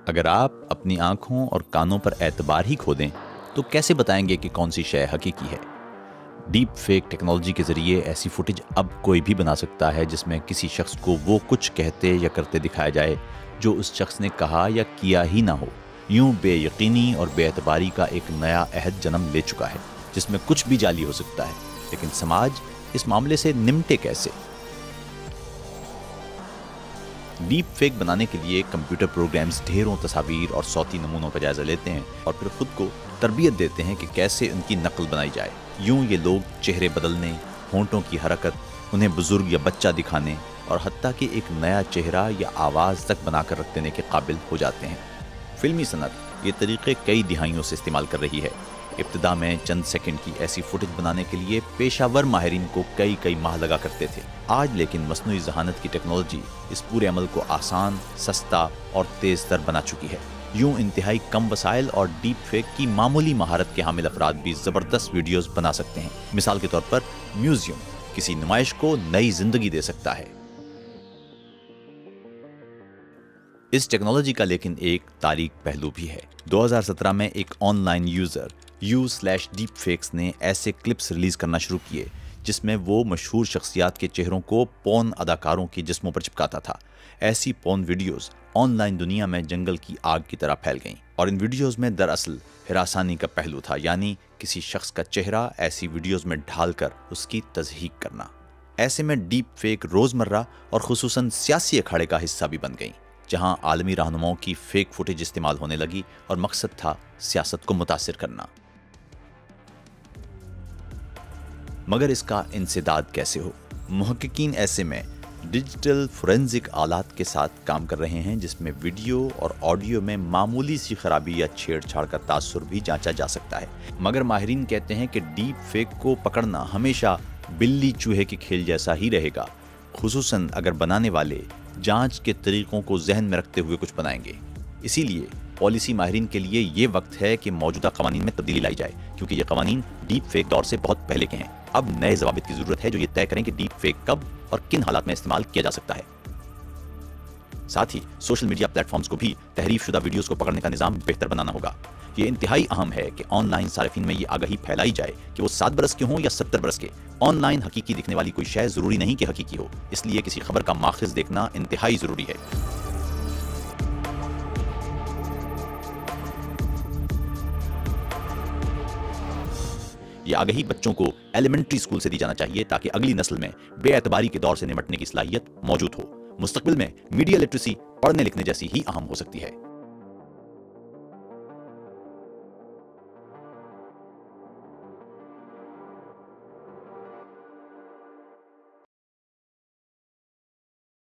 اگر آپ اپنی آنکھوں اور کانوں پر اعتبار ہی کھو دیں تو کیسے بتائیں گے کہ کون سی شے حقیقی ہے؟ ڈیپ فیک ٹیکنالوجی کے ذریعے ایسی فوٹیج اب کوئی بھی بنا سکتا ہے جس میں کسی شخص کو وہ کچھ کہتے یا کرتے دکھایا جائے جو اس شخص نے کہا یا کیا ہی نہ ہو۔ یوں بے یقینی اور بے اعتباری کا ایک نیا عہد جنم لے چکا ہے جس میں کچھ بھی جعلی ہو سکتا ہے، لیکن سماج اس معاملے سے نمٹے کیسے؟ ڈیپ فیک بنانے کے لیے کمپیوٹر پروگرامز ڈھیروں تصاویر اور صوتی نمونوں کا جائزہ لیتے ہیں اور پھر خود کو تربیت دیتے ہیں کہ کیسے ان کی نقل بنائی جائے۔ یوں یہ لوگ چہرے بدلنے، ہونٹوں کی حرکت، انہیں بزرگ یا بچہ دکھانے اور حتیٰ کہ ایک نیا چہرہ یا آواز تک بنا کر رکھ دینے کے قابل ہو جاتے ہیں۔ فلمی صنعت یہ طریقے کئی دہائیوں سے استعمال کر رہی ہے۔ ابتدا میں چند سیکنڈ کی ایسی فوٹیج بنانے کے لیے پیشہ ور ماہرین کو کئی ماہ لگا کرتے تھے۔ آج لیکن مصنوعی ذہانت کی ٹیکنالوجی اس پورے عمل کو آسان، سستا اور تیز تر بنا چکی ہے۔ یوں انتہائی کم وسائل اور ڈیپ فیک کی معمولی مہارت کے حامل افراد بھی زبردست ویڈیوز بنا سکتے ہیں۔ مثال کے طور پر میوزیم کسی نمائش کو نئی زندگی دے سکتا ہے۔ اس ٹیکنالوجی کا لیکن ایک تاریک پہلو بھی ہے۔ 2017 میں ایک آن لائن یوزر u/deepfakes نے ایسے کلپس ریلیز کرنا شروع کیے جس میں وہ مشہور شخصیات کے چہروں کو پون اداکاروں کے جسموں پر چپکاتا تھا۔ ایسی پون ویڈیوز آن لائن دنیا میں جنگل کی آگ کی طرح پھیل گئیں، اور ان ویڈیوز میں دراصل ہراسانی کا پہلو تھا، یعنی کسی شخص کا چہرہ ایسی ویڈیوز میں ڈھال کر اس کی تضحیک کرنا۔ ایسے میں ڈیپ فیک روزمرہ اور خصوصاً سیاسی اکھاڑے کا حصہ بھی بن گئیں، جہاں عالمی رہنماؤں کی فیک فوٹیج استعمال ہونے لگی اور مقصد تھا سیاست کو متاثر کرنا۔ مگر اس کا انسداد کیسے ہو؟ محققین ایسے میں ڈیجیٹل فورینزک آلات کے ساتھ کام کر رہے ہیں جس میں ویڈیو اور آڈیو میں معمولی سی خرابی یا چھیڑ چھاڑ کا تاثر بھی جانچا جا سکتا ہے۔ مگر ماہرین کہتے ہیں کہ ڈیپ فیک کو پکڑنا ہمیشہ بلی چوہے کے کھیل جیسا ہی رہے گا، خصوصاً اگر بنانے والے جانچ کے طریقوں کو ذہن میں رکھتے ہوئے کچھ بنائیں گے۔ اسی لیے پالیسی ماہرین کے لیے یہ وقت ہے کہ موجودہ قوانین میں تبدیلی لائی جائے، کیونکہ یہ قوانین ڈیپ فیک دور سے بہت پہلے کے ہیں۔ اب نئے ضوابط کی ضرورت ہے جو یہ طے کریں کہ ڈیپ فیک کب اور کن حالات میں استعمال کیا جا سکتا ہے۔ ساتھ ہی سوشل میڈیا پلیٹ فارمز کو بھی تحریف شدہ ویڈیوز کو پکڑنے کا نظام بہتر بنانا ہوگا۔ یہ انتہائی اہم ہے کہ آن لائن صارفین میں یہ آگاہی پھیلائی جائے کہ وہ 7 برس کے ہوں یا 70 برس کے، آن لائن حقیقی دکھنے والی کوئی شے ضروری نہیں کہ حقیقی ہو، اس لیے کسی خبر کا ماخذ دیکھنا انتہائی ضروری ہے۔ یہ آگہی بچوں کو ایلیمنٹری اسکول سے دی جانا چاہیے تاکہ اگلی نسل میں بے اعتباری کے دور سے نمٹنے کی صلاحیت موجود ہو۔ مستقبل میں میڈیا لٹریسی پڑھنے لکھنے جیسی ہی اہم ہو سکتی ہے۔